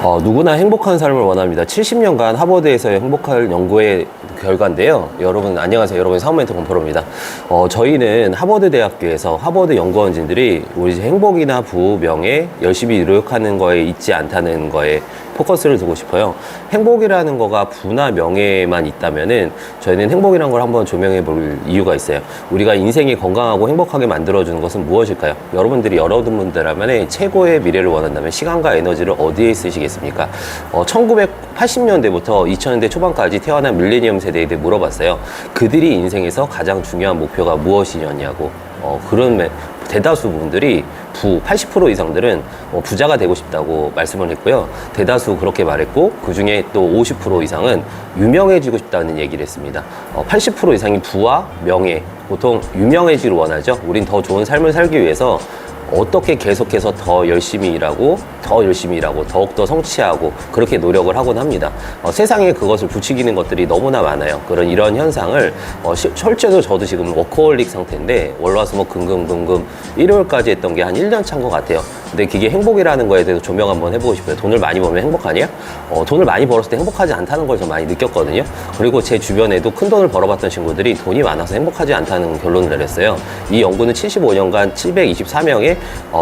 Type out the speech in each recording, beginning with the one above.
누구나 행복한 삶을 원합니다. 70년간 하버드에서의 행복할 연구의 결과인데요. 여러분 안녕하세요. 여러분의 사업멘토 권포로입니다. 저희는 하버드 대학교에서 하버드 연구원진들이 우리 행복이나 부호, 명예, 열심히 노력하는 거에 있지 않다는 거에 포커스를 두고 싶어요. 행복이라는 거가 부나 명예만 있다면은 저희는 행복이라는 걸 한번 조명해 볼 이유가 있어요. 우리가 인생이 건강하고 행복하게 만들어주는 것은 무엇일까요? 여러분들이라면 최고의 미래를 원한다면 시간과 에너지를 어디에 쓰시겠습니까? 1980년대부터 2000년대 초반까지 태어난 밀레니엄 세대에게 물어봤어요. 그들이 인생에서 가장 중요한 목표가 무엇이냐고. 그런 대다수 분들이 80% 이상들은 부자가 되고 싶다고 말씀을 했고요. 대다수 그렇게 말했고, 그 중에 또 50% 이상은 유명해지고 싶다는 얘기를 했습니다. 80% 이상이 부와 명예, 보통 유명해지기를 원하죠. 우린 더 좋은 삶을 살기 위해서 어떻게 계속해서 더 열심히 일하고 더욱더 성취하고 그렇게 노력을 하곤 합니다. 세상에 그것을 부추기는 것들이 너무나 많아요. 이런 현상을 실제로 저도 지금 워커홀릭 상태인데 월화수목 금금금금 일요일까지 했던 게 한 1년 차인 것 같아요. 근데 그게 행복이라는 거에 대해서 조명 한번 해보고 싶어요. 돈을 많이 벌면 행복하냐? 돈을 많이 벌었을 때 행복하지 않다는 걸 좀 많이 느꼈거든요. 그리고 제 주변에도 큰 돈을 벌어봤던 친구들이 돈이 많아서 행복하지 않다는 결론을 내렸어요. 이 연구는 75년간 724명의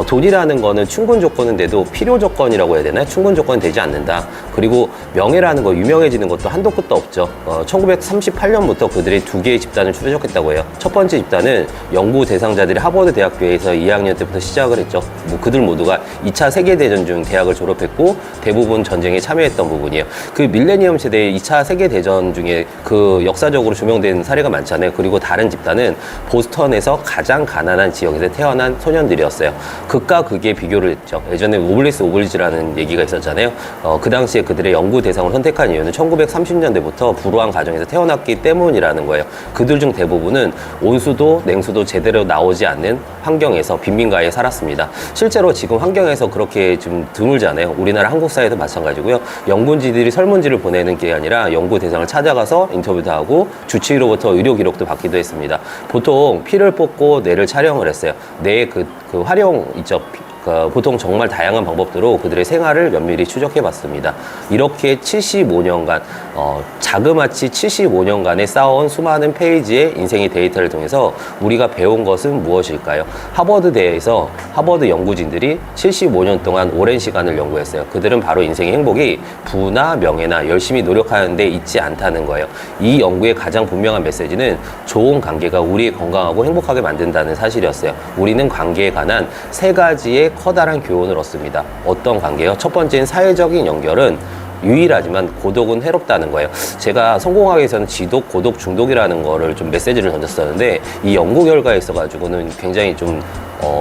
돈이라는 거는 충분 조건인데도 필요 조건이라고 해야 되나요? 충분 조건이 되지 않는다. 그리고 명예라는 거, 유명해지는 것도 한도 끝도 없죠. 1938년부터 그들이 두 개의 집단을 추적했다고 해요. 첫 번째 집단은 연구 대상자들이 하버드 대학교에서 2학년 때부터 시작을 했죠. 그들 모두가 2차 세계대전 중 대학을 졸업했고 대부분 전쟁에 참여했던 부분이에요. 그 밀레니엄 세대의 2차 세계대전 중에 그 역사적으로 조명된 사례가 많잖아요. 그리고 다른 집단은 보스턴에서 가장 가난한 지역에서 태어난 소년들이었어요. 극과 극의 비교를 했죠. 예전에 오블리스 오블리지라는 얘기가 있었잖아요. 그 당시에 그들의 연구 대상을 선택한 이유는 1930년대부터 불우한 가정에서 태어났기 때문이라는 거예요. 그들 중 대부분은 온수도 냉수도 제대로 나오지 않는 환경에서 빈민가에 살았습니다. 실제로 지금 환경에서 그렇게 좀 드물잖아요. 우리나라 한국 사회도 마찬가지고요. 연구진들이 설문지를 보내는 게 아니라 연구 대상을 찾아가서 인터뷰도 하고 주치의로부터 의료 기록도 받기도 했습니다. 보통 피를 뽑고 뇌를 촬영을 했어요. 뇌의 그 활용 있죠. 보통 정말 다양한 방법으로 그들의 생활을 면밀히 추적해 봤습니다. 이렇게 75년간 자그마치 75년간에 쌓아온 수많은 페이지의 인생의 데이터를 통해서 우리가 배운 것은 무엇일까요? 하버드대에서 하버드 연구진들이 75년 동안 오랜 시간을 연구했어요. 그들은 바로 인생의 행복이 부나 명예나 열심히 노력하는 데 있지 않다는 거예요. 이 연구의 가장 분명한 메시지는 좋은 관계가 우리의 건강하고 행복하게 만든다는 사실이었어요. 우리는 관계에 관한 세 가지의 커다란 교훈을 얻습니다. 어떤 관계요? 첫 번째는 사회적인 연결은 유일하지만 고독은 해롭다는 거예요. 제가 성공하기 위해서는 지독, 고독, 중독이라는 거를 좀 메시지를 던졌었는데 이 연구 결과에 있어가지고는 굉장히 좀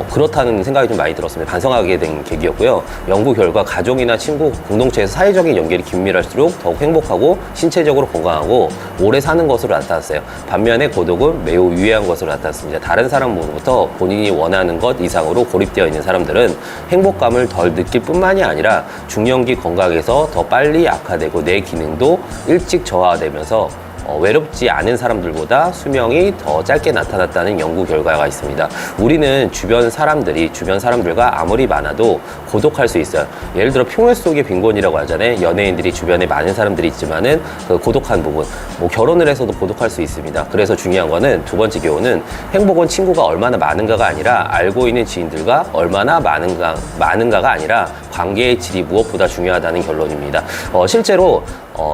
그렇다는 생각이 좀 많이 들었습니다. 반성하게 된 계기였고요. 연구 결과 가족이나 친구, 공동체에서 사회적인 연결이 긴밀할수록 더욱 행복하고 신체적으로 건강하고 오래 사는 것으로 나타났어요. 반면에 고독은 매우 유해한 것으로 나타났습니다. 다른 사람으로부터 본인이 원하는 것 이상으로 고립되어 있는 사람들은 행복감을 덜 느낄 뿐만이 아니라 중년기 건강에서 더 빨리 악화되고 내 기능도 일찍 저하되면서 외롭지 않은 사람들보다 수명이 더 짧게 나타났다는 연구 결과가 있습니다. 우리는 주변 사람들과 아무리 많아도 고독할 수 있어요. 예를 들어 평일 속의 빈곤이라고 하잖아요. 연예인들이 주변에 많은 사람들이 있지만은 그 고독한 부분, 결혼을 해서도 고독할 수 있습니다. 그래서 중요한 거는 두 번째 교훈은 행복은 친구가 얼마나 많은가가 아니라 알고 있는 지인들과 얼마나 많은가가 아니라 관계의 질이 무엇보다 중요하다는 결론입니다. 실제로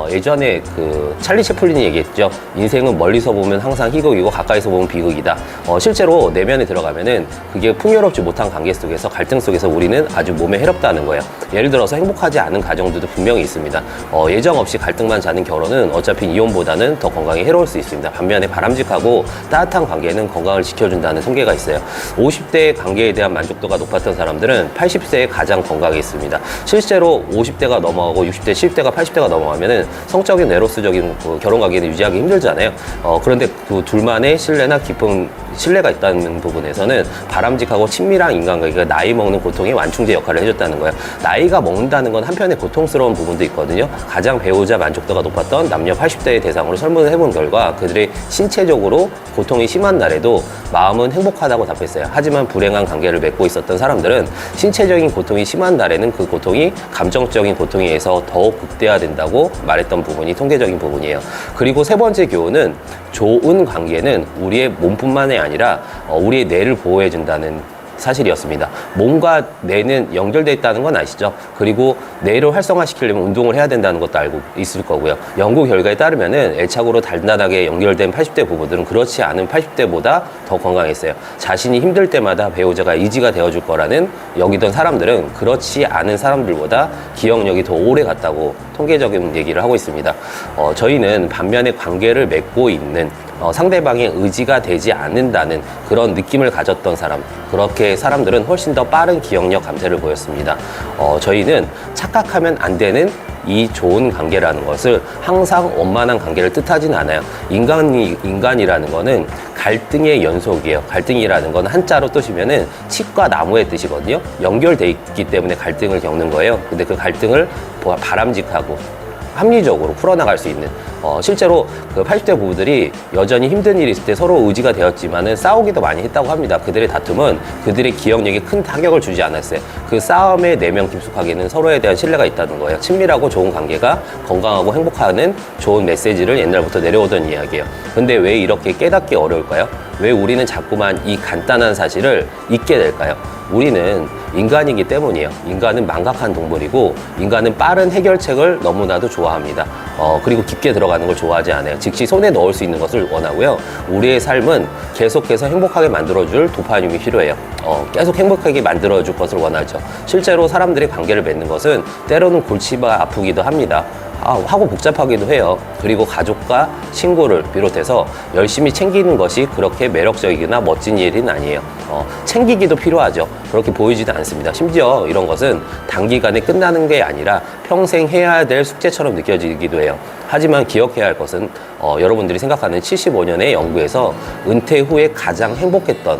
예전에 그 찰리 채플린이 얘기했죠. 인생은 멀리서 보면 항상 희극이고 가까이서 보면 비극이다. 실제로 내면에 들어가면은 그게 풍요롭지 못한 관계 속에서 갈등 속에서 우리는 아주 몸에 해롭다는 거예요. 예를 들어서 행복하지 않은 가정들도 분명히 있습니다. 예정 없이 갈등만 자는 결혼은 어차피 이혼보다는 더 건강에 해로울 수 있습니다. 반면에 바람직하고 따뜻한 관계는 건강을 지켜준다는 통계가 있어요. 50대의 관계에 대한 만족도가 높았던 사람들은 80세에 가장 건강에 있습니다. 실제로 50대가 넘어가고 60대, 70대가 80대가 넘어가면은 성적인 에로스적인 결혼 관계는 유지하기 힘들잖아요. 그런데 그 둘만의 신뢰나 깊은 신뢰가 있다는 부분에서는 바람직하고 친밀한 인간관계가 나이 먹는 고통의 완충제 역할을 해줬다는 거예요. 나이가 먹는다는 건 한편에 고통스러운 부분도 있거든요. 가장 배우자 만족도가 높았던 남녀 80대의 대상으로 설문을 해본 결과 그들의 신체적으로 고통이 심한 날에도 마음은 행복하다고 답했어요. 하지만 불행한 관계를 맺고 있었던 사람들은 신체적인 고통이 심한 날에는 그 고통이 감정적인 고통에 의해서 더욱 극대화된다고 말했던 부분이 통계적인 부분이에요. 그리고 세 번째 교훈은 좋은 관계는 우리의 몸뿐만이 아니라 우리의 뇌를 보호해준다는 사실이었습니다. 몸과 뇌는 연결되어 있다는 건 아시죠? 그리고 뇌를 활성화시키려면 운동을 해야 된다는 것도 알고 있을 거고요. 연구 결과에 따르면은 애착으로 단단하게 연결된 80대 부부들은 그렇지 않은 80대보다 더 건강했어요. 자신이 힘들 때마다 배우자가 의지가 되어줄 거라는 여기던 사람들은 그렇지 않은 사람들보다 기억력이 더 오래 갔다고 통계적인 얘기를 하고 있습니다. 저희는 반면에 관계를 맺고 있는 상대방의 의지가 되지 않는다는 그런 느낌을 가졌던 사람, 그렇게 사람들은 훨씬 더 빠른 기억력 감퇴를 보였습니다. 저희는 착각하면 안 되는 이 좋은 관계라는 것을 항상 원만한 관계를 뜻하진 않아요. 인간이라는 거는 갈등의 연속이에요. 갈등이라는 건 한자로 뜨시면은 칡과 나무의 뜻이거든요. 연결돼 있기 때문에 갈등을 겪는 거예요. 근데 그 갈등을 바람직하고 합리적으로 풀어나갈 수 있는 실제로 그 80대 부부들이 여전히 힘든 일이 있을 때 서로 의지가 되었지만은 싸우기도 많이 했다고 합니다. 그들의 다툼은 그들의 기억력에 큰 타격을 주지 않았어요. 그 싸움의 내면 깊숙하게는 서로에 대한 신뢰가 있다는 거예요. 친밀하고 좋은 관계가 건강하고 행복하는 좋은 메시지를 옛날부터 내려오던 이야기예요. 근데 왜 이렇게 깨닫기 어려울까요? 왜 우리는 자꾸만 이 간단한 사실을 잊게 될까요? 우리는 인간이기 때문이에요. 인간은 망각한 동물이고 인간은 빠른 해결책을 너무나도 좋아합니다. 그리고 깊게 들어가는 걸 좋아하지 않아요. 즉시 손에 넣을 수 있는 것을 원하고요. 우리의 삶은 계속해서 행복하게 만들어줄 도파민이 필요해요. 계속 행복하게 만들어줄 것을 원하죠. 실제로 사람들이 관계를 맺는 것은 때로는 골치가 아프기도 합니다. 하고 복잡하기도 해요. 그리고 가족과 친구를 비롯해서 열심히 챙기는 것이 그렇게 매력적이거나 멋진 일은 아니에요. 챙기기도 필요하죠. 그렇게 보이지도 않습니다. 심지어 이런 것은 단기간에 끝나는 게 아니라 평생 해야 될 숙제처럼 느껴지기도 해요. 하지만 기억해야 할 것은 여러분들이 생각하는 75년의 연구에서 은퇴 후에 가장 행복했던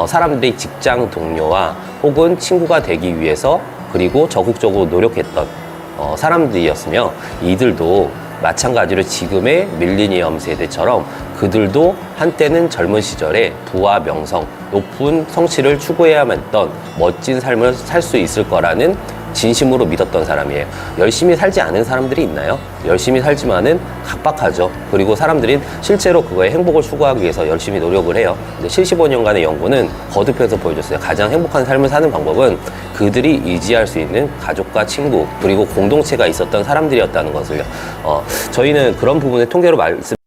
사람들이 직장 동료와 혹은 친구가 되기 위해서 그리고 적극적으로 노력했던 사람들이었으며 이들도 마찬가지로 지금의 밀레니엄 세대처럼 그들도 한때는 젊은 시절에 부와 명성, 높은 성취를 추구해야만 했던 멋진 삶을 살 수 있을 거라는 진심으로 믿었던 사람이에요. 열심히 살지 않은 사람들이 있나요? 열심히 살지만은 각박하죠. 그리고 사람들이 실제로 그거에 행복을 추구하기 위해서 열심히 노력을 해요. 근데 75년간의 연구는 거듭해서 보여줬어요. 가장 행복한 삶을 사는 방법은 그들이 의지할 수 있는 가족과 친구 그리고 공동체가 있었던 사람들이었다는 것을요. 저희는 그런 부분의 통계로 말씀